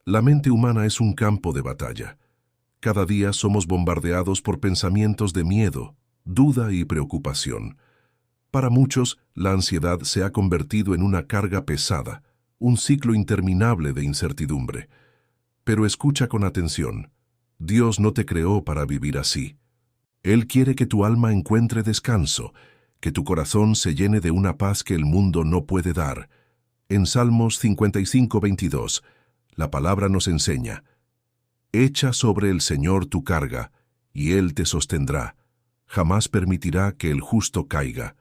La mente humana es un campo de batalla. Cada día somos bombardeados por pensamientos de miedo, duda y preocupación. Para muchos, la ansiedad se ha convertido en una carga pesada, un ciclo interminable de incertidumbre. Pero escucha con atención. Dios no te creó para vivir así. Él quiere que tu alma encuentre descanso, que tu corazón se llene de una paz que el mundo no puede dar. En Salmos 55:22, la palabra nos enseña: echa sobre el Señor tu carga, y Él te sostendrá. Jamás permitirá que el justo caiga.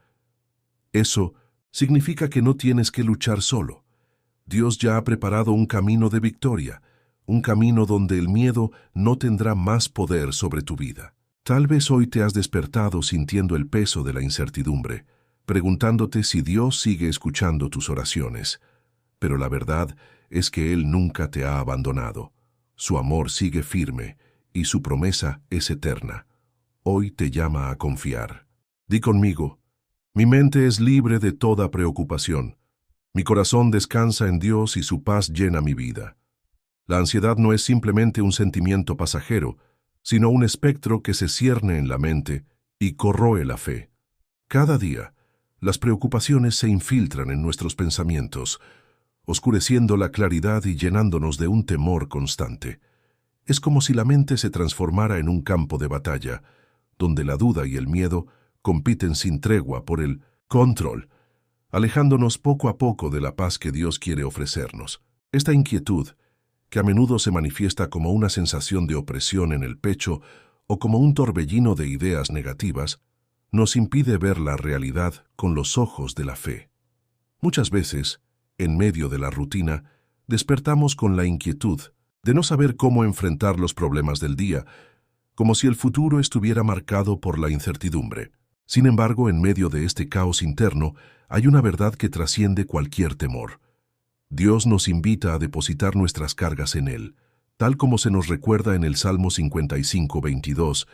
Eso significa que no tienes que luchar solo. Dios ya ha preparado un camino de victoria, un camino donde el miedo no tendrá más poder sobre tu vida. Tal vez hoy te has despertado sintiendo el peso de la incertidumbre, preguntándote si Dios sigue escuchando tus oraciones. Pero la verdad es que Él nunca te ha abandonado. Su amor sigue firme y su promesa es eterna. Hoy te llama a confiar. Di conmigo: mi mente es libre de toda preocupación. Mi corazón descansa en Dios y su paz llena mi vida. La ansiedad no es simplemente un sentimiento pasajero, sino un espectro que se cierne en la mente y corroe la fe. Cada día, las preocupaciones se infiltran en nuestros pensamientos, oscureciendo la claridad y llenándonos de un temor constante. Es como si la mente se transformara en un campo de batalla, donde la duda y el miedo compiten sin tregua por el control, alejándonos poco a poco de la paz que Dios quiere ofrecernos. Esta inquietud, que a menudo se manifiesta como una sensación de opresión en el pecho o como un torbellino de ideas negativas, nos impide ver la realidad con los ojos de la fe. Muchas veces, en medio de la rutina, despertamos con la inquietud de no saber cómo enfrentar los problemas del día, como si el futuro estuviera marcado por la incertidumbre. Sin embargo, en medio de este caos interno, hay una verdad que trasciende cualquier temor. Dios nos invita a depositar nuestras cargas en Él, tal como se nos recuerda en el Salmo 55:22,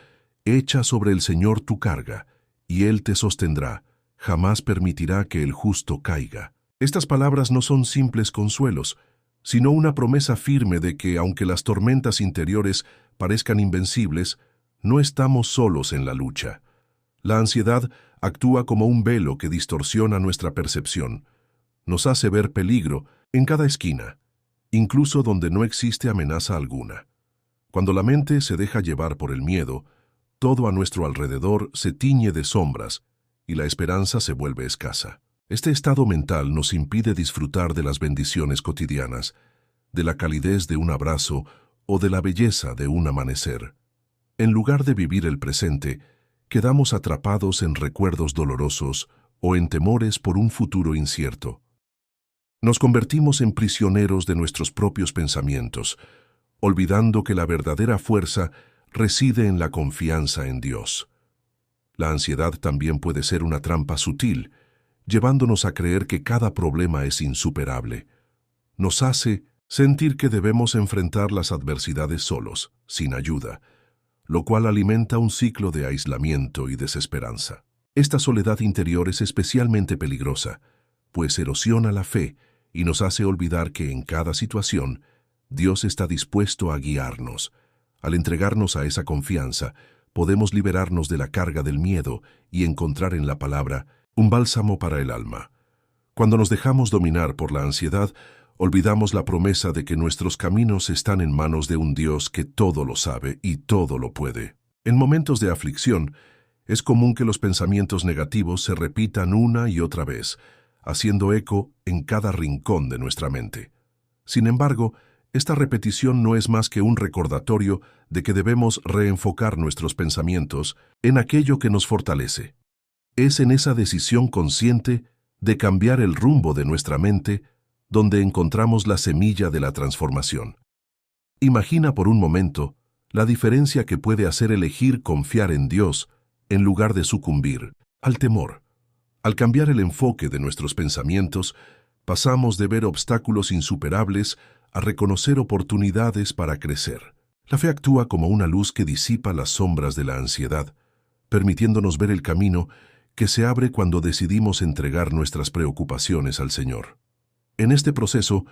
echa sobre el Señor tu carga, y Él te sostendrá, jamás permitirá que el justo caiga. Estas palabras no son simples consuelos, sino una promesa firme de que, aunque las tormentas interiores parezcan invencibles, no estamos solos en la lucha. La ansiedad actúa como un velo que distorsiona nuestra percepción. Nos hace ver peligro en cada esquina, incluso donde no existe amenaza alguna. Cuando la mente se deja llevar por el miedo, todo a nuestro alrededor se tiñe de sombras y la esperanza se vuelve escasa. Este estado mental nos impide disfrutar de las bendiciones cotidianas, de la calidez de un abrazo o de la belleza de un amanecer. En lugar de vivir el presente, quedamos atrapados en recuerdos dolorosos o en temores por un futuro incierto. Nos convertimos en prisioneros de nuestros propios pensamientos, olvidando que la verdadera fuerza reside en la confianza en Dios. La ansiedad también puede ser una trampa sutil, llevándonos a creer que cada problema es insuperable. Nos hace sentir que debemos enfrentar las adversidades solos, sin ayuda, lo cual alimenta un ciclo de aislamiento y desesperanza. Esta soledad interior es especialmente peligrosa, pues erosiona la fe y nos hace olvidar que en cada situación Dios está dispuesto a guiarnos. Al entregarnos a esa confianza, podemos liberarnos de la carga del miedo y encontrar en la palabra un bálsamo para el alma. Cuando nos dejamos dominar por la ansiedad, olvidamos la promesa de que nuestros caminos están en manos de un Dios que todo lo sabe y todo lo puede. En momentos de aflicción, es común que los pensamientos negativos se repitan una y otra vez, haciendo eco en cada rincón de nuestra mente. Sin embargo, esta repetición no es más que un recordatorio de que debemos reenfocar nuestros pensamientos en aquello que nos fortalece. Es en esa decisión consciente de cambiar el rumbo de nuestra mente donde encontramos la semilla de la transformación. Imagina por un momento la diferencia que puede hacer elegir confiar en Dios en lugar de sucumbir al temor. Al cambiar el enfoque de nuestros pensamientos, pasamos de ver obstáculos insuperables a reconocer oportunidades para crecer. La fe actúa como una luz que disipa las sombras de la ansiedad, permitiéndonos ver el camino que se abre cuando decidimos entregar nuestras preocupaciones al Señor. En este proceso,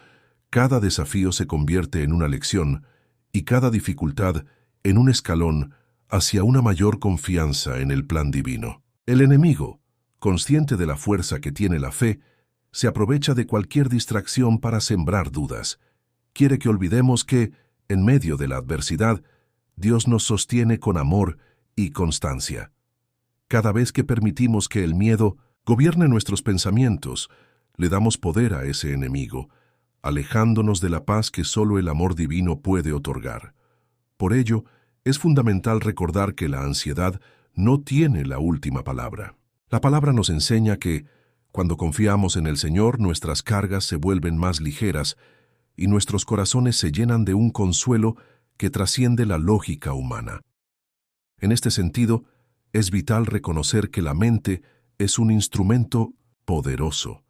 Cada desafío se convierte en una lección y cada dificultad en un escalón hacia una mayor confianza en el plan divino. El enemigo, consciente de la fuerza que tiene la fe, se aprovecha de cualquier distracción para sembrar dudas. Quiere que olvidemos que, en medio de la adversidad, Dios nos sostiene con amor y constancia. Cada vez que permitimos que el miedo gobierne nuestros pensamientos, le damos poder a ese enemigo, alejándonos de la paz que solo el amor divino puede otorgar. Por ello, es fundamental recordar que la ansiedad no tiene la última palabra. La palabra nos enseña que, cuando confiamos en el Señor, nuestras cargas se vuelven más ligeras y nuestros corazones se llenan de un consuelo que trasciende la lógica humana. En este sentido, es vital reconocer que la mente es un instrumento poderoso.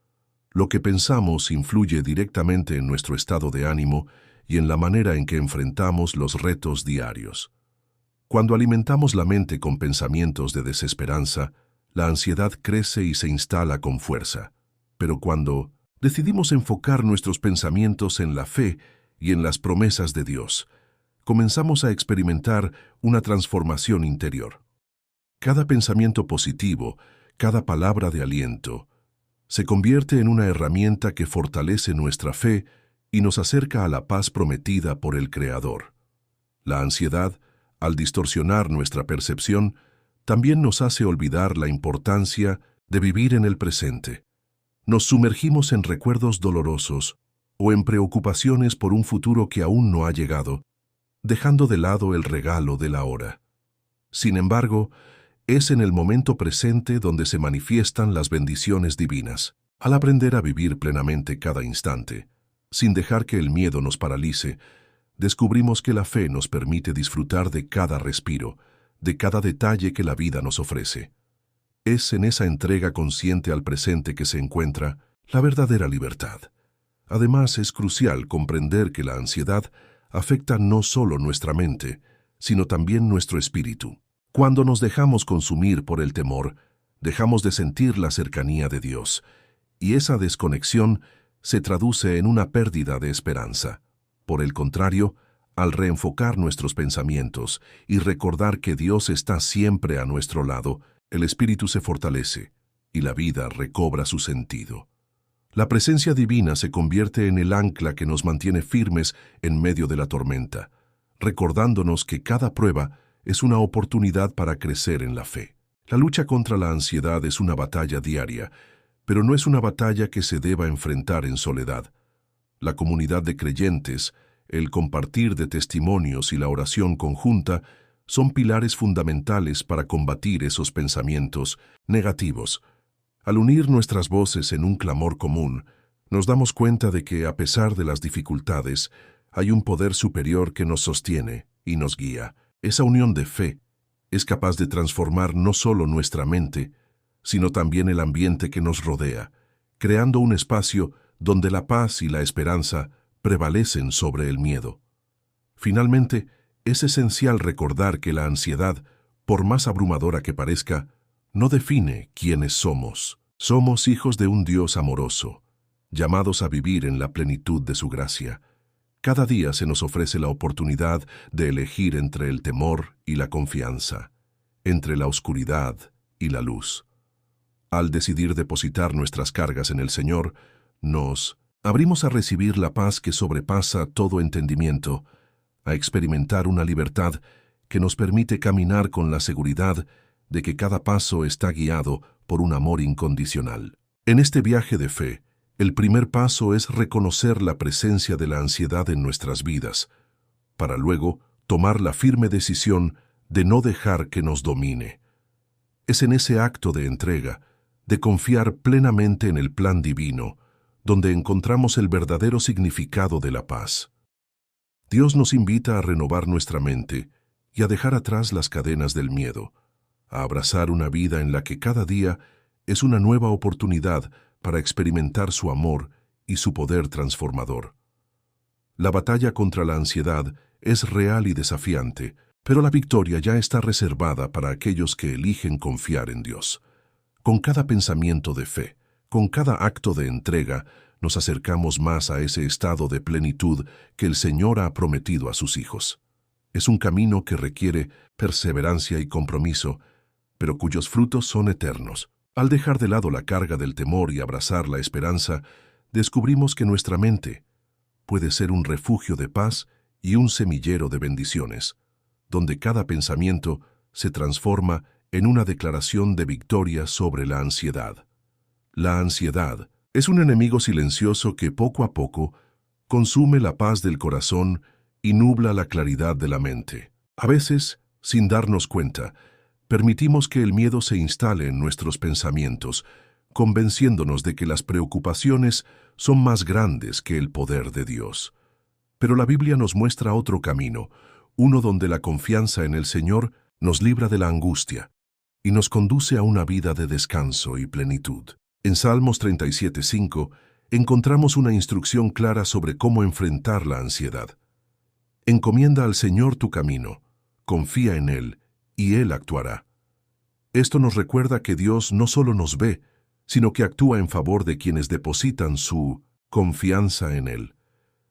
Lo que pensamos influye directamente en nuestro estado de ánimo y en la manera en que enfrentamos los retos diarios. Cuando alimentamos la mente con pensamientos de desesperanza, la ansiedad crece y se instala con fuerza. Pero cuando decidimos enfocar nuestros pensamientos en la fe y en las promesas de Dios, comenzamos a experimentar una transformación interior. Cada pensamiento positivo, cada palabra de aliento, se convierte en una herramienta que fortalece nuestra fe y nos acerca a la paz prometida por el Creador. La ansiedad, al distorsionar nuestra percepción, también nos hace olvidar la importancia de vivir en el presente. Nos sumergimos en recuerdos dolorosos o en preocupaciones por un futuro que aún no ha llegado, dejando de lado el regalo de la hora. Sin embargo, es en el momento presente donde se manifiestan las bendiciones divinas. Al aprender a vivir plenamente cada instante, sin dejar que el miedo nos paralice, descubrimos que la fe nos permite disfrutar de cada respiro, de cada detalle que la vida nos ofrece. Es en esa entrega consciente al presente que se encuentra la verdadera libertad. Además, es crucial comprender que la ansiedad afecta no solo nuestra mente, sino también nuestro espíritu. Cuando nos dejamos consumir por el temor, dejamos de sentir la cercanía de Dios, y esa desconexión se traduce en una pérdida de esperanza. Por el contrario, al reenfocar nuestros pensamientos y recordar que Dios está siempre a nuestro lado, el espíritu se fortalece y la vida recobra su sentido. La presencia divina se convierte en el ancla que nos mantiene firmes en medio de la tormenta, recordándonos que cada prueba es una oportunidad para crecer en la fe. La lucha contra la ansiedad es una batalla diaria, pero no es una batalla que se deba enfrentar en soledad. La comunidad de creyentes, el compartir de testimonios y la oración conjunta son pilares fundamentales para combatir esos pensamientos negativos. Al unir nuestras voces en un clamor común, nos damos cuenta de que, a pesar de las dificultades, hay un poder superior que nos sostiene y nos guía. Esa unión de fe es capaz de transformar no solo nuestra mente, sino también el ambiente que nos rodea, creando un espacio donde la paz y la esperanza prevalecen sobre el miedo. Finalmente, es esencial recordar que la ansiedad, por más abrumadora que parezca, no define quiénes somos. Somos hijos de un Dios amoroso, llamados a vivir en la plenitud de su gracia. Cada día se nos ofrece la oportunidad de elegir entre el temor y la confianza, entre la oscuridad y la luz. Al decidir depositar nuestras cargas en el Señor, nos abrimos a recibir la paz que sobrepasa todo entendimiento, a experimentar una libertad que nos permite caminar con la seguridad de que cada paso está guiado por un amor incondicional. En este viaje de fe, el primer paso es reconocer la presencia de la ansiedad en nuestras vidas, para luego tomar la firme decisión de no dejar que nos domine. Es en ese acto de entrega, de confiar plenamente en el plan divino, donde encontramos el verdadero significado de la paz. Dios nos invita a renovar nuestra mente y a dejar atrás las cadenas del miedo, a abrazar una vida en la que cada día es una nueva oportunidad para experimentar su amor y su poder transformador. La batalla contra la ansiedad es real y desafiante, pero la victoria ya está reservada para aquellos que eligen confiar en Dios. Con cada pensamiento de fe, con cada acto de entrega, nos acercamos más a ese estado de plenitud que el Señor ha prometido a sus hijos. Es un camino que requiere perseverancia y compromiso, pero cuyos frutos son eternos. Al dejar de lado la carga del temor y abrazar la esperanza, descubrimos que nuestra mente puede ser un refugio de paz y un semillero de bendiciones, donde cada pensamiento se transforma en una declaración de victoria sobre la ansiedad. La ansiedad es un enemigo silencioso que poco a poco consume la paz del corazón y nubla la claridad de la mente. A veces, sin darnos cuenta, permitimos que el miedo se instale en nuestros pensamientos, convenciéndonos de que las preocupaciones son más grandes que el poder de Dios. Pero la Biblia nos muestra otro camino, uno donde la confianza en el Señor nos libra de la angustia y nos conduce a una vida de descanso y plenitud. En Salmos 37:5 encontramos una instrucción clara sobre cómo enfrentar la ansiedad. Encomienda al Señor tu camino, confía en Él, y Él actuará. Esto nos recuerda que Dios no solo nos ve, sino que actúa en favor de quienes depositan su confianza en Él.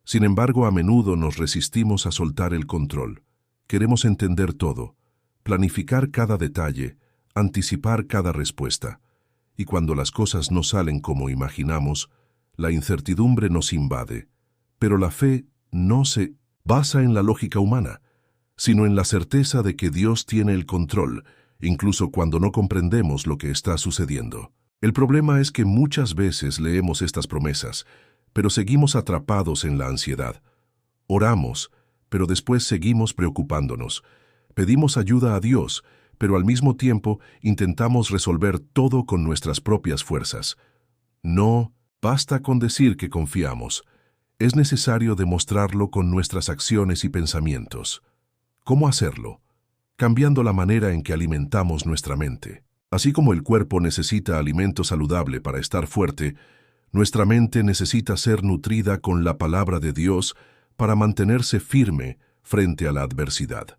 Sin embargo, a menudo nos resistimos a soltar el control. Queremos entender todo, planificar cada detalle, anticipar cada respuesta. Y cuando las cosas no salen como imaginamos, la incertidumbre nos invade. Pero la fe no se basa en la lógica humana, sino en la certeza de que Dios tiene el control, incluso cuando no comprendemos lo que está sucediendo. El problema es que muchas veces leemos estas promesas, pero seguimos atrapados en la ansiedad. Oramos, pero después seguimos preocupándonos. Pedimos ayuda a Dios, pero al mismo tiempo intentamos resolver todo con nuestras propias fuerzas. No basta con decir que confiamos. Es necesario demostrarlo con nuestras acciones y pensamientos. ¿Cómo hacerlo? Cambiando la manera en que alimentamos nuestra mente. Así como el cuerpo necesita alimento saludable para estar fuerte, nuestra mente necesita ser nutrida con la palabra de Dios para mantenerse firme frente a la adversidad.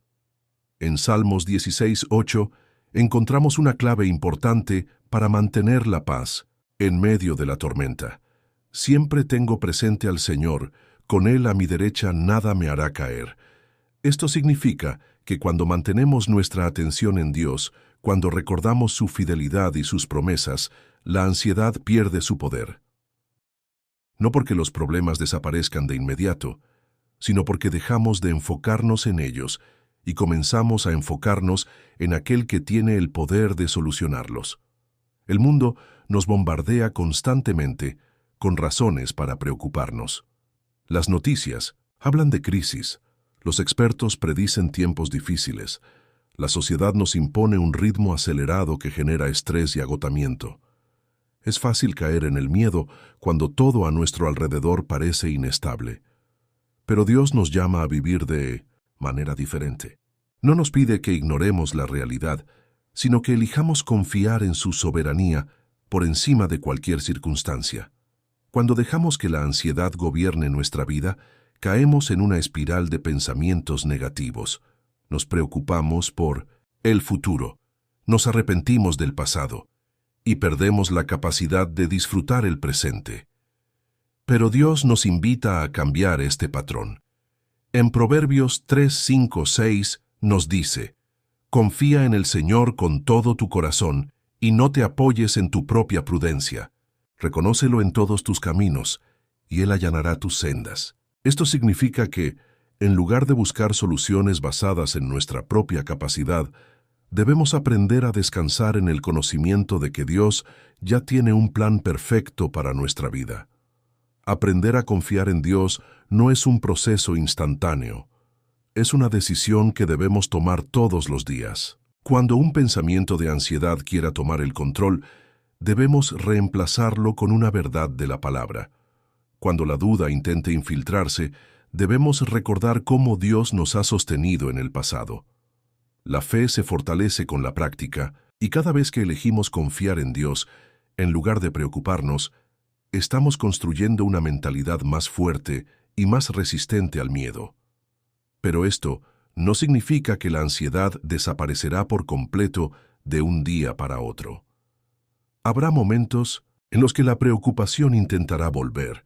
En Salmos 16:8 encontramos una clave importante para mantener la paz en medio de la tormenta. Siempre tengo presente al Señor, con Él a mi derecha nada me hará caer. Esto significa que cuando mantenemos nuestra atención en Dios, cuando recordamos su fidelidad y sus promesas, la ansiedad pierde su poder. No porque los problemas desaparezcan de inmediato, sino porque dejamos de enfocarnos en ellos y comenzamos a enfocarnos en aquel que tiene el poder de solucionarlos. El mundo nos bombardea constantemente con razones para preocuparnos. Las noticias hablan de crisis, los expertos predicen tiempos difíciles, la sociedad nos impone un ritmo acelerado que genera estrés y agotamiento. Es fácil caer en el miedo cuando todo a nuestro alrededor parece inestable. Pero Dios nos llama a vivir de manera diferente. No nos pide que ignoremos la realidad, sino que elijamos confiar en su soberanía por encima de cualquier circunstancia. Cuando dejamos que la ansiedad gobierne nuestra vida, caemos en una espiral de pensamientos negativos. Nos preocupamos por el futuro, nos arrepentimos del pasado y perdemos la capacidad de disfrutar el presente. Pero Dios nos invita a cambiar este patrón. En Proverbios 3:5-6 nos dice: confía en el Señor con todo tu corazón y no te apoyes en tu propia prudencia. Reconócelo en todos tus caminos y Él allanará tus sendas. Esto significa que, en lugar de buscar soluciones basadas en nuestra propia capacidad, debemos aprender a descansar en el conocimiento de que Dios ya tiene un plan perfecto para nuestra vida. Aprender a confiar en Dios no es un proceso instantáneo. Es una decisión que debemos tomar todos los días. Cuando un pensamiento de ansiedad quiera tomar el control, debemos reemplazarlo con una verdad de la palabra. Cuando la duda intente infiltrarse, debemos recordar cómo Dios nos ha sostenido en el pasado. La fe se fortalece con la práctica, y cada vez que elegimos confiar en Dios, en lugar de preocuparnos, estamos construyendo una mentalidad más fuerte y más resistente al miedo. Pero esto no significa que la ansiedad desaparecerá por completo de un día para otro. Habrá momentos en los que la preocupación intentará volver,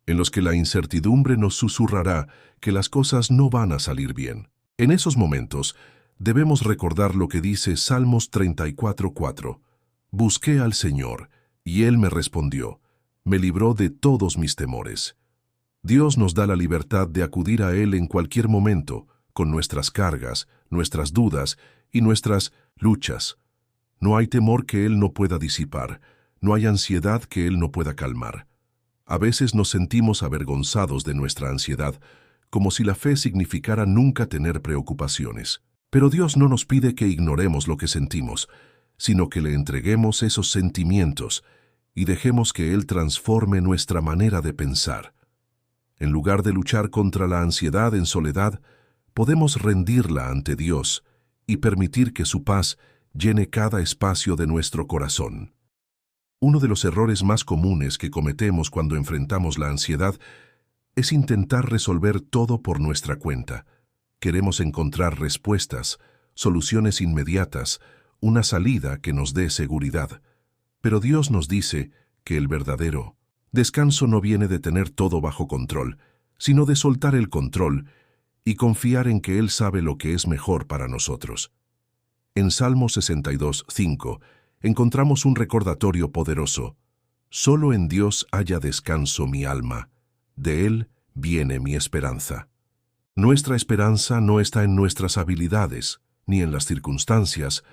en los que la incertidumbre nos susurrará que las cosas no van a salir bien. En esos momentos, debemos recordar lo que dice Salmos 34:4. Busqué al Señor, y Él me respondió, me libró de todos mis temores. Dios nos da la libertad de acudir a Él en cualquier momento, con nuestras cargas, nuestras dudas y nuestras luchas. No hay temor que Él no pueda disipar, no hay ansiedad que Él no pueda calmar. A veces nos sentimos avergonzados de nuestra ansiedad, como si la fe significara nunca tener preocupaciones. Pero Dios no nos pide que ignoremos lo que sentimos, sino que le entreguemos esos sentimientos y dejemos que Él transforme nuestra manera de pensar. En lugar de luchar contra la ansiedad en soledad, podemos rendirla ante Dios y permitir que su paz llene cada espacio de nuestro corazón. Uno de los errores más comunes que cometemos cuando enfrentamos la ansiedad es intentar resolver todo por nuestra cuenta. Queremos encontrar respuestas, soluciones inmediatas, una salida que nos dé seguridad. Pero Dios nos dice que el verdadero descanso no viene de tener todo bajo control, sino de soltar el control y confiar en que Él sabe lo que es mejor para nosotros. En Salmo 62:5 encontramos un recordatorio poderoso. Solo en Dios haya descanso mi alma, de Él viene mi esperanza. Nuestra esperanza no está en nuestras habilidades, ni en las circunstancias,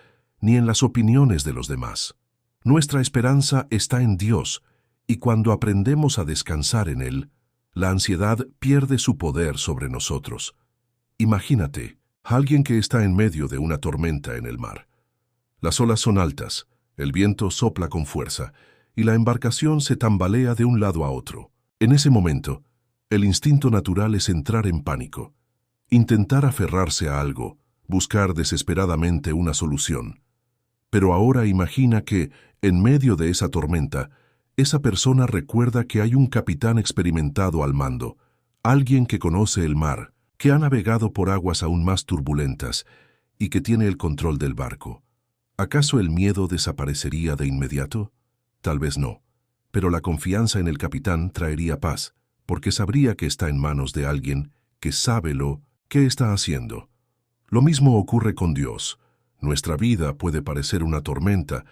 ni en las opiniones de los demás. Nuestra esperanza está en Dios, y cuando aprendemos a descansar en Él, la ansiedad pierde su poder sobre nosotros. Imagínate, alguien que está en medio de una tormenta en el mar. Las olas son altas, el viento sopla con fuerza, y la embarcación se tambalea de un lado a otro. En ese momento, el instinto natural es entrar en pánico, intentar aferrarse a algo, buscar desesperadamente una solución. Pero ahora imagina que, en medio de esa tormenta, esa persona recuerda que hay un capitán experimentado al mando, alguien que conoce el mar, que ha navegado por aguas aún más turbulentas y que tiene el control del barco. ¿Acaso el miedo desaparecería de inmediato? Tal vez no, pero la confianza en el capitán traería paz, porque sabría que está en manos de alguien que sabe lo que está haciendo. Lo mismo ocurre con Dios. Nuestra vida puede parecer una tormenta,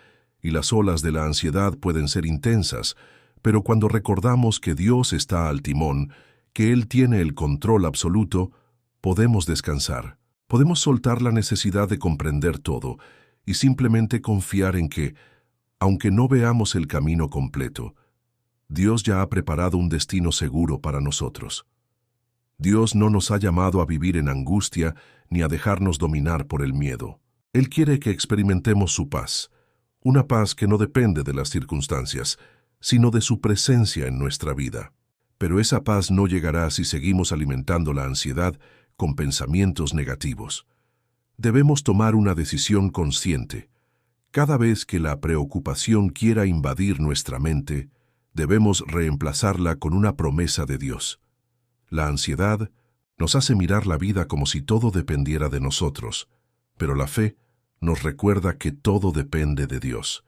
y las olas de la ansiedad pueden ser intensas, pero cuando recordamos que Dios está al timón, que Él tiene el control absoluto, podemos descansar. Podemos soltar la necesidad de comprender todo y simplemente confiar en que, aunque no veamos el camino completo, Dios ya ha preparado un destino seguro para nosotros. Dios no nos ha llamado a vivir en angustia ni a dejarnos dominar por el miedo. Él quiere que experimentemos su paz, una paz que no depende de las circunstancias, sino de su presencia en nuestra vida. Pero esa paz no llegará si seguimos alimentando la ansiedad con pensamientos negativos. Debemos tomar una decisión consciente. Cada vez que la preocupación quiera invadir nuestra mente, debemos reemplazarla con una promesa de Dios. La ansiedad nos hace mirar la vida como si todo dependiera de nosotros, pero la fe nos recuerda que todo depende de Dios.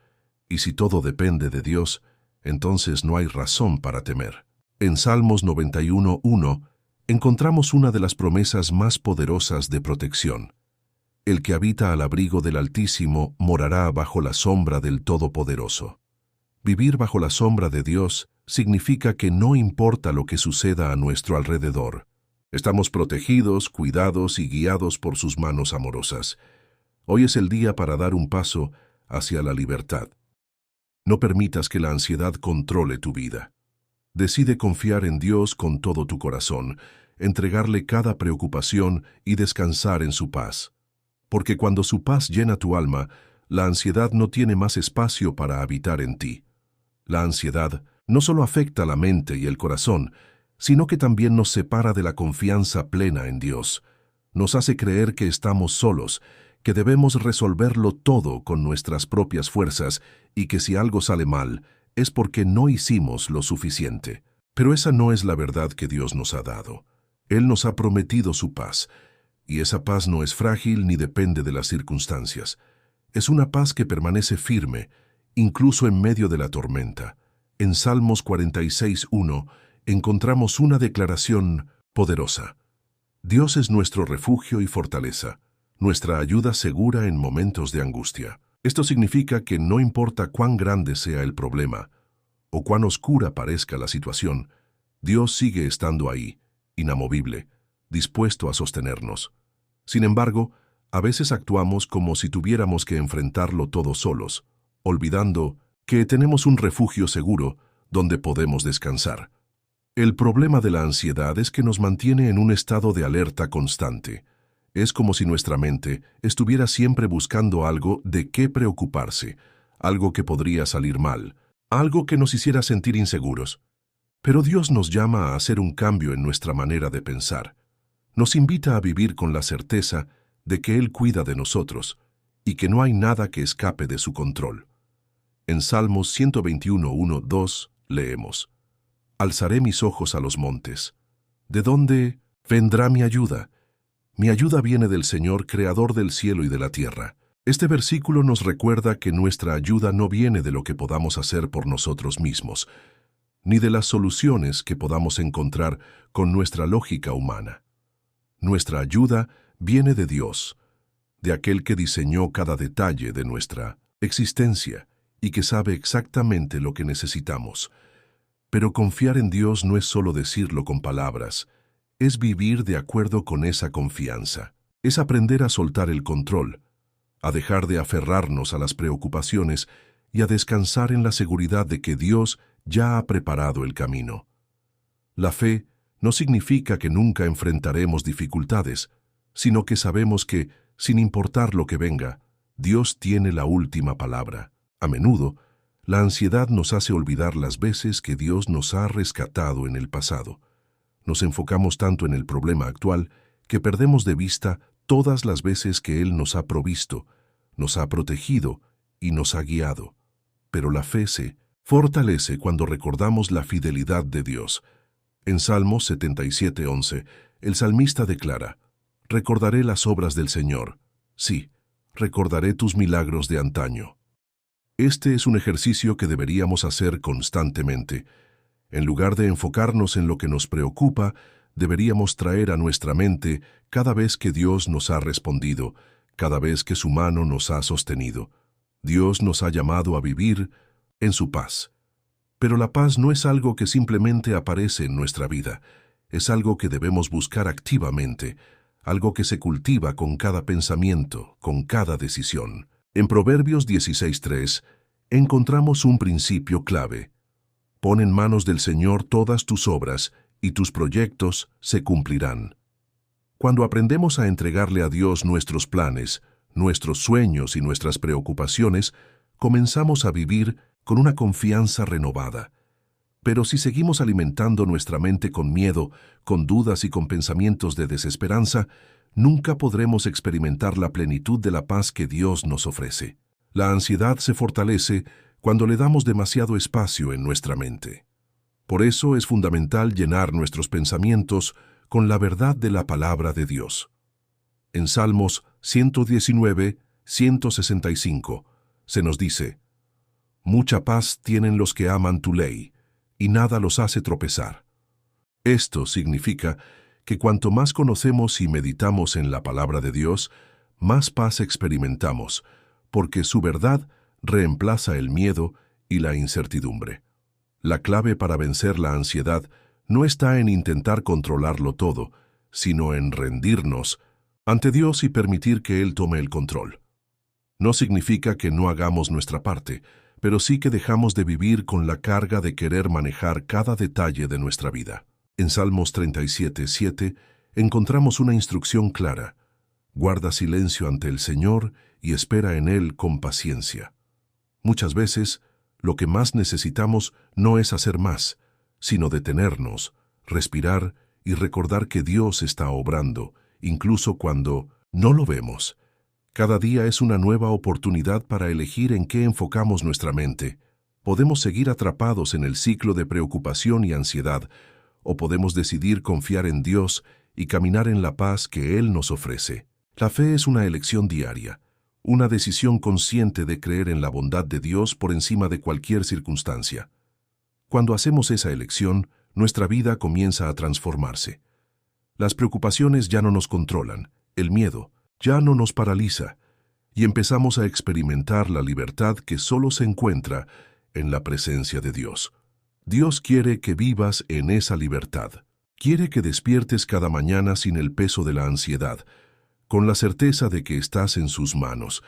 Y si todo depende de Dios, entonces no hay razón para temer. En Salmos 91:1 encontramos una de las promesas más poderosas de protección. El que habita al abrigo del Altísimo morará bajo la sombra del Todopoderoso. Vivir bajo la sombra de Dios significa que no importa lo que suceda a nuestro alrededor. Estamos protegidos, cuidados y guiados por sus manos amorosas. Hoy es el día para dar un paso hacia la libertad. No permitas que la ansiedad controle tu vida. Decide confiar en Dios con todo tu corazón, entregarle cada preocupación y descansar en su paz. Porque cuando su paz llena tu alma, la ansiedad no tiene más espacio para habitar en ti. La ansiedad no solo afecta la mente y el corazón, sino que también nos separa de la confianza plena en Dios. Nos hace creer que estamos solos, que debemos resolverlo todo con nuestras propias fuerzas y que si algo sale mal, es porque no hicimos lo suficiente. Pero esa no es la verdad que Dios nos ha dado. Él nos ha prometido su paz, y esa paz no es frágil ni depende de las circunstancias. Es una paz que permanece firme, incluso en medio de la tormenta. En Salmos 46:1 encontramos una declaración poderosa. Dios es nuestro refugio y fortaleza, nuestra ayuda segura en momentos de angustia. Esto significa que no importa cuán grande sea el problema o cuán oscura parezca la situación, Dios sigue estando ahí, inamovible, dispuesto a sostenernos. Sin embargo, a veces actuamos como si tuviéramos que enfrentarlo todo solos, olvidando que tenemos un refugio seguro donde podemos descansar. El problema de la ansiedad es que nos mantiene en un estado de alerta constante. Es como si nuestra mente estuviera siempre buscando algo de qué preocuparse, algo que podría salir mal, algo que nos hiciera sentir inseguros. Pero Dios nos llama a hacer un cambio en nuestra manera de pensar. Nos invita a vivir con la certeza de que Él cuida de nosotros y que no hay nada que escape de su control. En Salmos 121:1-2 leemos: Alzaré mis ojos a los montes. ¿De dónde vendrá mi ayuda? Mi ayuda viene del Señor, creador del cielo y de la tierra. Este versículo nos recuerda que nuestra ayuda no viene de lo que podamos hacer por nosotros mismos, ni de las soluciones que podamos encontrar con nuestra lógica humana. Nuestra ayuda viene de Dios, de aquel que diseñó cada detalle de nuestra existencia y que sabe exactamente lo que necesitamos. Pero confiar en Dios no es solo decirlo con palabras, es vivir de acuerdo con esa confianza. Es aprender a soltar el control, a dejar de aferrarnos a las preocupaciones y a descansar en la seguridad de que Dios ya ha preparado el camino. La fe no significa que nunca enfrentaremos dificultades, sino que sabemos que, sin importar lo que venga, Dios tiene la última palabra. A menudo, la ansiedad nos hace olvidar las veces que Dios nos ha rescatado en el pasado. Nos enfocamos tanto en el problema actual que perdemos de vista todas las veces que Él nos ha provisto, nos ha protegido y nos ha guiado. Pero la fe se fortalece cuando recordamos la fidelidad de Dios. En Salmos 77:11, el salmista declara: Recordaré las obras del Señor. Sí, recordaré tus milagros de antaño. Este es un ejercicio que deberíamos hacer constantemente. En lugar de enfocarnos en lo que nos preocupa, deberíamos traer a nuestra mente cada vez que Dios nos ha respondido, cada vez que su mano nos ha sostenido. Dios nos ha llamado a vivir en su paz. Pero la paz no es algo que simplemente aparece en nuestra vida, es algo que debemos buscar activamente, algo que se cultiva con cada pensamiento, con cada decisión. En Proverbios 16:3 encontramos un principio clave. Pon en manos del Señor todas tus obras y tus proyectos se cumplirán. Cuando aprendemos a entregarle a Dios nuestros planes, nuestros sueños y nuestras preocupaciones, comenzamos a vivir con una confianza renovada. Pero si seguimos alimentando nuestra mente con miedo, con dudas y con pensamientos de desesperanza, nunca podremos experimentar la plenitud de la paz que Dios nos ofrece. La ansiedad se fortalece cuando le damos demasiado espacio en nuestra mente. Por eso es fundamental llenar nuestros pensamientos con la verdad de la palabra de Dios. En Salmos 119:165 se nos dice: Mucha paz tienen los que aman tu ley, y nada los hace tropezar. Esto significa que cuanto más conocemos y meditamos en la palabra de Dios, más paz experimentamos, porque su verdad reemplaza el miedo y la incertidumbre. La clave para vencer la ansiedad no está en intentar controlarlo todo, sino en rendirnos ante Dios y permitir que Él tome el control. No significa que no hagamos nuestra parte, pero sí que dejamos de vivir con la carga de querer manejar cada detalle de nuestra vida. En Salmos 37:7 encontramos una instrucción clara: guarda silencio ante el Señor y espera en Él con paciencia. Muchas veces, lo que más necesitamos no es hacer más, sino detenernos, respirar y recordar que Dios está obrando, incluso cuando no lo vemos. Cada día es una nueva oportunidad para elegir en qué enfocamos nuestra mente. Podemos seguir atrapados en el ciclo de preocupación y ansiedad, o podemos decidir confiar en Dios y caminar en la paz que Él nos ofrece. La fe es una elección diaria, una decisión consciente de creer en la bondad de Dios por encima de cualquier circunstancia. Cuando hacemos esa elección, nuestra vida comienza a transformarse. Las preocupaciones ya no nos controlan, el miedo ya no nos paraliza, y empezamos a experimentar la libertad que solo se encuentra en la presencia de Dios. Dios quiere que vivas en esa libertad. Quiere que despiertes cada mañana sin el peso de la ansiedad, con la certeza de que estás en sus manos.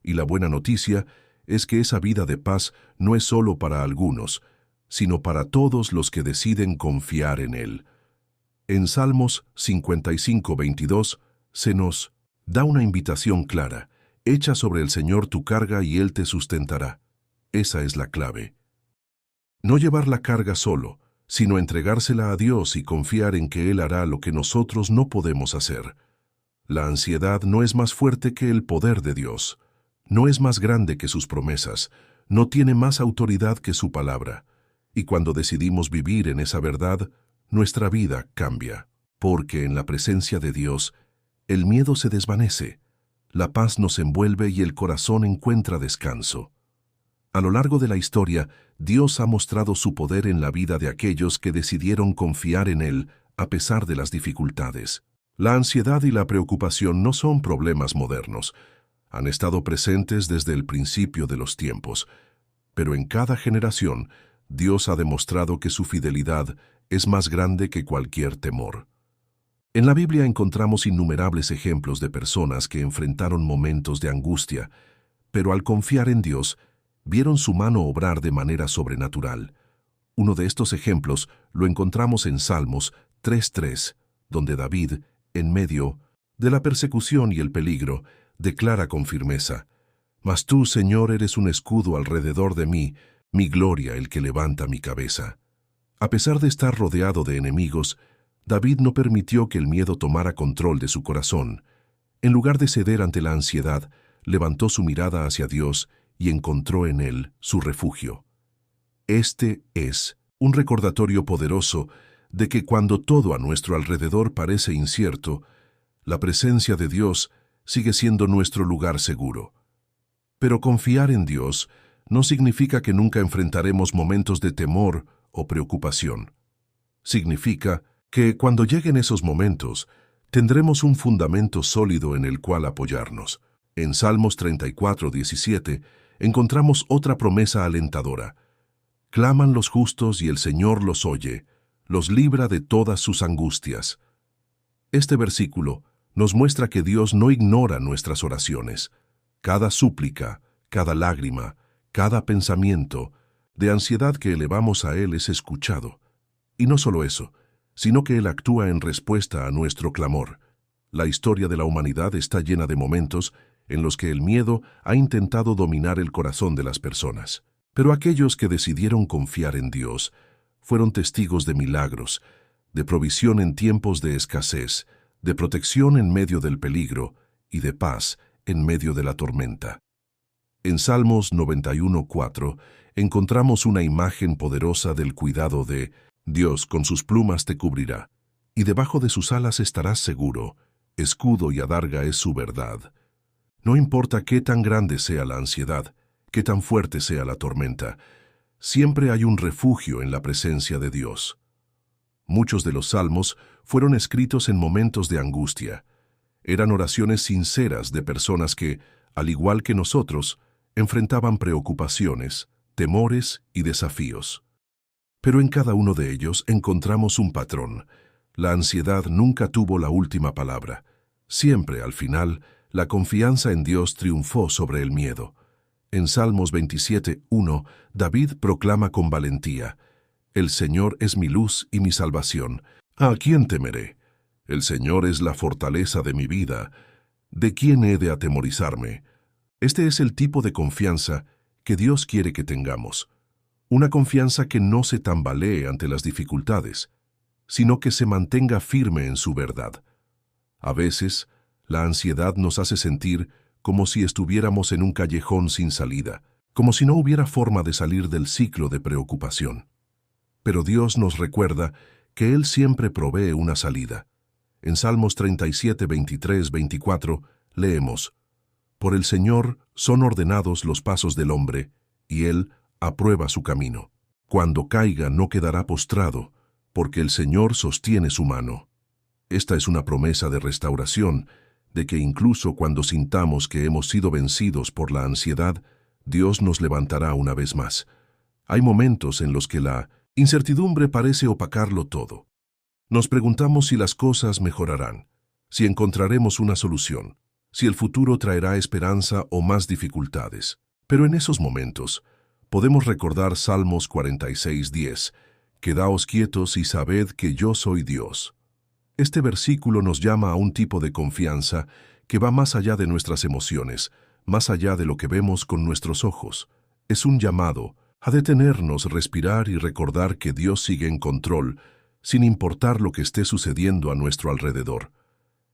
Y la buena noticia es que esa vida de paz no es solo para algunos, sino para todos los que deciden confiar en Él. En Salmos 55:22 se nos da una invitación clara: echa sobre el Señor tu carga y Él te sustentará. Esa es la clave. No llevar la carga solo, sino entregársela a Dios y confiar en que Él hará lo que nosotros no podemos hacer. La ansiedad no es más fuerte que el poder de Dios, no es más grande que sus promesas, no tiene más autoridad que su palabra. Y cuando decidimos vivir en esa verdad, nuestra vida cambia, porque en la presencia de Dios, el miedo se desvanece, la paz nos envuelve y el corazón encuentra descanso. A lo largo de la historia, Dios ha mostrado su poder en la vida de aquellos que decidieron confiar en Él a pesar de las dificultades. La ansiedad y la preocupación no son problemas modernos. Han estado presentes desde el principio de los tiempos. Pero en cada generación, Dios ha demostrado que su fidelidad es más grande que cualquier temor. En la Biblia encontramos innumerables ejemplos de personas que enfrentaron momentos de angustia, pero al confiar en Dios, vieron su mano obrar de manera sobrenatural. Uno de estos ejemplos lo encontramos en Salmos 3:3, donde David, en medio de la persecución y el peligro, declara con firmeza: «Mas tú, Señor, eres un escudo alrededor de mí, mi gloria, el que levanta mi cabeza». A pesar de estar rodeado de enemigos, David no permitió que el miedo tomara control de su corazón. En lugar de ceder ante la ansiedad, levantó su mirada hacia Dios y encontró en Él su refugio. Este es un recordatorio poderoso de que cuando todo a nuestro alrededor parece incierto, la presencia de Dios sigue siendo nuestro lugar seguro. Pero confiar en Dios no significa que nunca enfrentaremos momentos de temor o preocupación. Significa que cuando lleguen esos momentos, tendremos un fundamento sólido en el cual apoyarnos. En Salmos 34:17 encontramos otra promesa alentadora: «Claman los justos y el Señor los oye, los libra de todas sus angustias». Este versículo nos muestra que Dios no ignora nuestras oraciones. Cada súplica, cada lágrima, cada pensamiento de ansiedad que elevamos a Él es escuchado. Y no solo eso, sino que Él actúa en respuesta a nuestro clamor. La historia de la humanidad está llena de momentos en los que el miedo ha intentado dominar el corazón de las personas. Pero aquellos que decidieron confiar en Dios fueron testigos de milagros, de provisión en tiempos de escasez, de protección en medio del peligro y de paz en medio de la tormenta. En Salmos 91:4 encontramos una imagen poderosa del cuidado de Dios. Con sus plumas te cubrirá, y debajo de sus alas estarás seguro. Escudo y adarga es su verdad. No importa qué tan grande sea la ansiedad, qué tan fuerte sea la tormenta, siempre hay un refugio en la presencia de Dios. Muchos de los salmos fueron escritos en momentos de angustia. Eran oraciones sinceras de personas que, al igual que nosotros, enfrentaban preocupaciones, temores y desafíos. Pero en cada uno de ellos encontramos un patrón. La ansiedad nunca tuvo la última palabra. Siempre, al final, la confianza en Dios triunfó sobre el miedo. En Salmos 27:1, David proclama con valentía: «El Señor es mi luz y mi salvación. ¿A quién temeré? El Señor es la fortaleza de mi vida. ¿De quién he de atemorizarme?». Este es el tipo de confianza que Dios quiere que tengamos. Una confianza que no se tambalee ante las dificultades, sino que se mantenga firme en su verdad. A veces, la ansiedad nos hace sentir como si estuviéramos en un callejón sin salida, como si no hubiera forma de salir del ciclo de preocupación. Pero Dios nos recuerda que Él siempre provee una salida. En Salmos 37:23-24 leemos: «Por el Señor son ordenados los pasos del hombre, y Él aprueba su camino». Cuando caiga no quedará postrado, porque el Señor sostiene su mano. Esta es una promesa de restauración, de que incluso cuando sintamos que hemos sido vencidos por la ansiedad, Dios nos levantará una vez más. Hay momentos en los que la incertidumbre parece opacarlo todo. Nos preguntamos si las cosas mejorarán, si encontraremos una solución, si el futuro traerá esperanza o más dificultades. Pero en esos momentos, podemos recordar Salmos 46:10, «Quedaos quietos y sabed que yo soy Dios». Este versículo nos llama a un tipo de confianza que va más allá de nuestras emociones, más allá de lo que vemos con nuestros ojos. Es un llamado a detenernos, respirar y recordar que Dios sigue en control, sin importar lo que esté sucediendo a nuestro alrededor.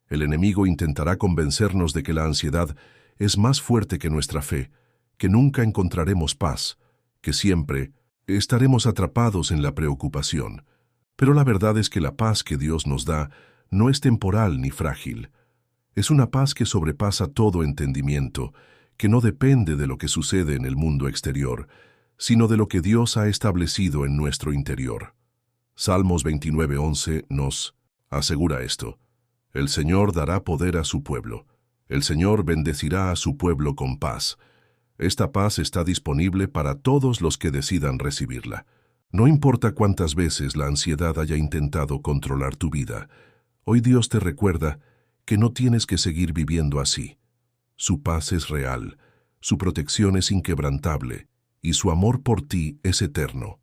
El enemigo intentará convencernos de que la ansiedad es más fuerte que nuestra fe, que nunca encontraremos paz, que siempre estaremos atrapados en la preocupación. Pero la verdad es que la paz que Dios nos da no es temporal ni frágil. Es una paz que sobrepasa todo entendimiento, que no depende de lo que sucede en el mundo exterior, sino de lo que Dios ha establecido en nuestro interior. Salmos 29:11 nos asegura esto. El Señor dará poder a su pueblo. El Señor bendecirá a su pueblo con paz. Esta paz está disponible para todos los que decidan recibirla. No importa cuántas veces la ansiedad haya intentado controlar tu vida, hoy Dios te recuerda que no tienes que seguir viviendo así. Su paz es real, su protección es inquebrantable y su amor por ti es eterno.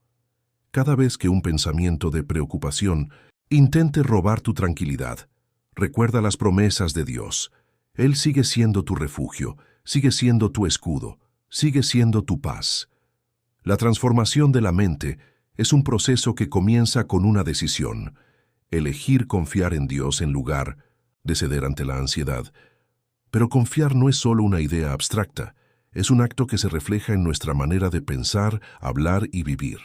Cada vez que un pensamiento de preocupación intente robar tu tranquilidad, recuerda las promesas de Dios. Él sigue siendo tu refugio, sigue siendo tu escudo, sigue siendo tu paz. La transformación de la mente es un proceso que comienza con una decisión: elegir confiar en Dios en lugar de ceder ante la ansiedad. Pero confiar no es solo una idea abstracta, es un acto que se refleja en nuestra manera de pensar, hablar y vivir.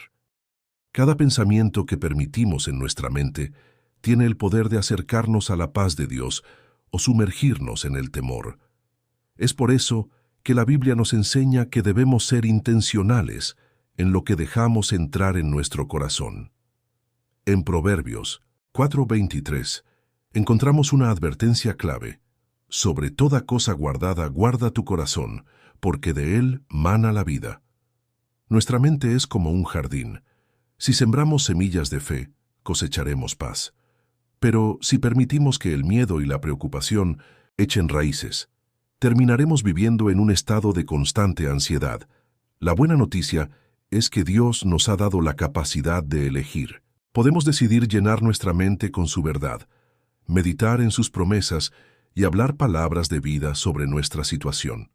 Cada pensamiento que permitimos en nuestra mente tiene el poder de acercarnos a la paz de Dios o sumergirnos en el temor. Es por eso que la Biblia nos enseña que debemos ser intencionales en lo que dejamos entrar en nuestro corazón. En Proverbios 4:23 encontramos una advertencia clave: sobre toda cosa guardada, guarda tu corazón, porque de él mana la vida. Nuestra mente es como un jardín. Si sembramos semillas de fe, cosecharemos paz. Pero si permitimos que el miedo y la preocupación echen raíces, terminaremos viviendo en un estado de constante ansiedad. La buena noticia es que Dios nos ha dado la capacidad de elegir. Podemos decidir llenar nuestra mente con su verdad, meditar en sus promesas y hablar palabras de vida sobre nuestra situación.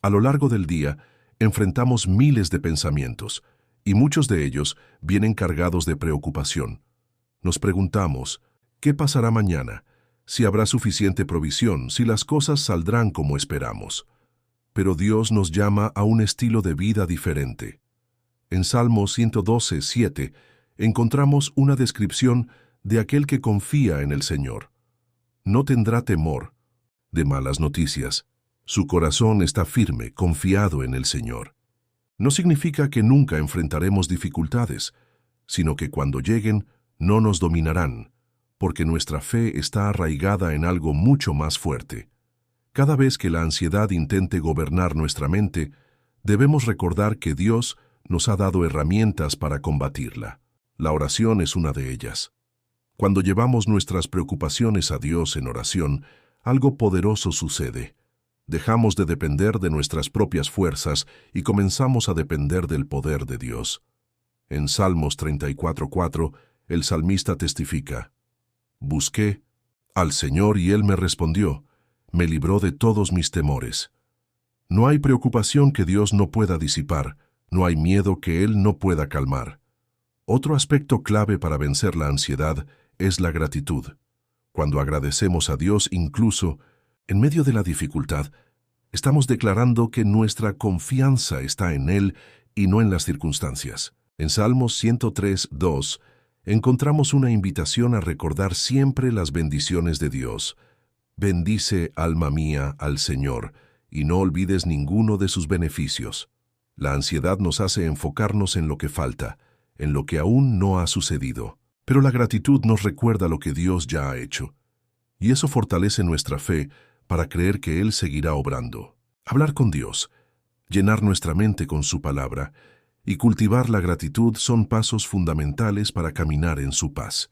A lo largo del día, enfrentamos miles de pensamientos, y muchos de ellos vienen cargados de preocupación. Nos preguntamos, ¿qué pasará mañana? ¿Si habrá suficiente provisión? ¿Si las cosas saldrán como esperamos? Pero Dios nos llama a un estilo de vida diferente. En Salmo 112:7 encontramos una descripción de aquel que confía en el Señor. No tendrá temor de malas noticias. Su corazón está firme, confiado en el Señor. No significa que nunca enfrentaremos dificultades, sino que cuando lleguen no nos dominarán, porque nuestra fe está arraigada en algo mucho más fuerte. Cada vez que la ansiedad intente gobernar nuestra mente, debemos recordar que Dios nos ha dado herramientas para combatirla. La oración es una de ellas. Cuando llevamos nuestras preocupaciones a Dios en oración, algo poderoso sucede. Dejamos de depender de nuestras propias fuerzas y comenzamos a depender del poder de Dios. En Salmos 34:4, el salmista testifica: «Busqué al Señor y Él me respondió, me libró de todos mis temores». No hay preocupación que Dios no pueda disipar, no hay miedo que Él no pueda calmar. Otro aspecto clave para vencer la ansiedad es la gratitud. Cuando agradecemos a Dios incluso en medio de la dificultad, estamos declarando que nuestra confianza está en Él y no en las circunstancias. En Salmos 103:2 encontramos una invitación a recordar siempre las bendiciones de Dios. Bendice, alma mía, al Señor, y no olvides ninguno de sus beneficios. La ansiedad nos hace enfocarnos en lo que falta, en lo que aún no ha sucedido. Pero la gratitud nos recuerda lo que Dios ya ha hecho, y eso fortalece nuestra fe para creer que Él seguirá obrando. Hablar con Dios, llenar nuestra mente con su palabra y cultivar la gratitud son pasos fundamentales para caminar en su paz.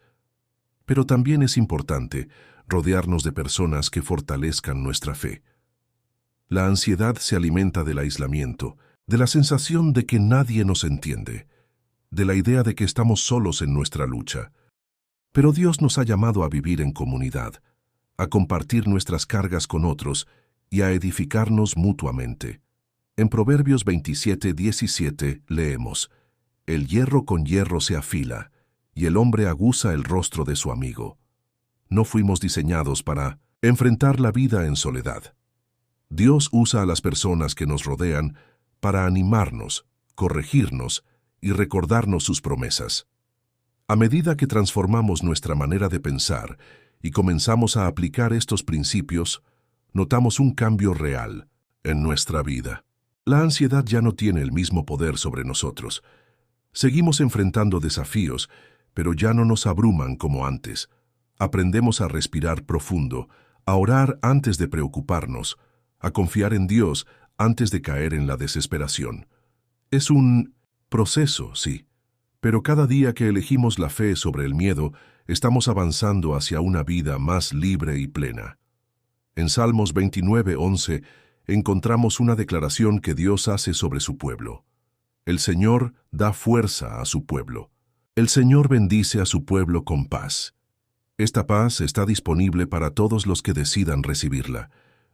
Pero también es importante rodearnos de personas que fortalezcan nuestra fe. La ansiedad se alimenta del aislamiento, de la sensación de que nadie nos entiende, de la idea de que estamos solos en nuestra lucha. Pero Dios nos ha llamado a vivir en comunidad, a compartir nuestras cargas con otros y a edificarnos mutuamente. En Proverbios 27:17 leemos: «El hierro con hierro se afila, y el hombre aguza el rostro de su amigo». No fuimos diseñados para enfrentar la vida en soledad. Dios usa a las personas que nos rodean para animarnos, corregirnos y recordarnos sus promesas. A medida que transformamos nuestra manera de pensar y comenzamos a aplicar estos principios, notamos un cambio real en nuestra vida. La ansiedad ya no tiene el mismo poder sobre nosotros. Seguimos enfrentando desafíos, pero ya no nos abruman como antes. Aprendemos a respirar profundo, a orar antes de preocuparnos, a confiar en Dios antes de caer en la desesperación. Es un proceso, sí, pero cada día que elegimos la fe sobre el miedo, estamos avanzando hacia una vida más libre y plena. En Salmos 29:11 encontramos una declaración que Dios hace sobre su pueblo. El Señor da fuerza a su pueblo. El Señor bendice a su pueblo con paz. Esta paz está disponible para todos los que decidan recibirla.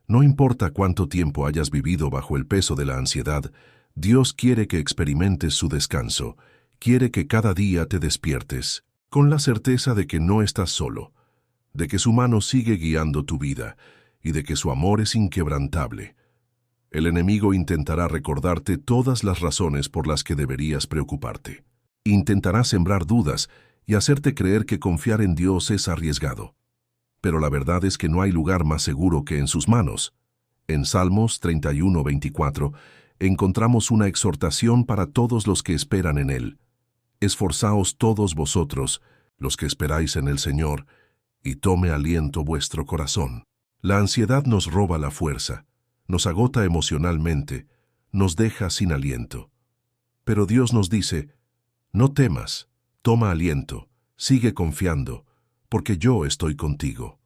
No importa cuánto tiempo hayas vivido bajo el peso de la ansiedad, Dios quiere que experimentes su descanso. Quiere que cada día te despiertes con la certeza de que no estás solo, de que su mano sigue guiando tu vida y de que su amor es inquebrantable. El enemigo intentará recordarte todas las razones por las que deberías preocuparte. Intentará sembrar dudas y hacerte creer que confiar en Dios es arriesgado. Pero la verdad es que no hay lugar más seguro que en sus manos. En Salmos 31:24 encontramos una exhortación para todos los que esperan en Él. Esforzaos todos vosotros, los que esperáis en el Señor, y tome aliento vuestro corazón. La ansiedad nos roba la fuerza, nos agota emocionalmente, nos deja sin aliento. Pero Dios nos dice: no temas, toma aliento, sigue confiando, porque yo estoy contigo.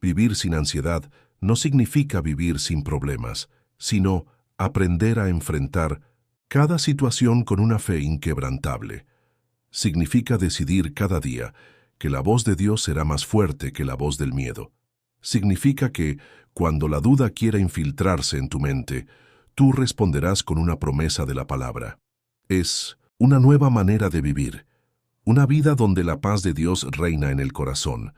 Vivir sin ansiedad no significa vivir sin problemas, sino aprender a enfrentar cada situación con una fe inquebrantable. Significa decidir cada día que la voz de Dios será más fuerte que la voz del miedo. Significa que, cuando la duda quiera infiltrarse en tu mente, tú responderás con una promesa de la palabra. Es una nueva manera de vivir, una vida donde la paz de Dios reina en el corazón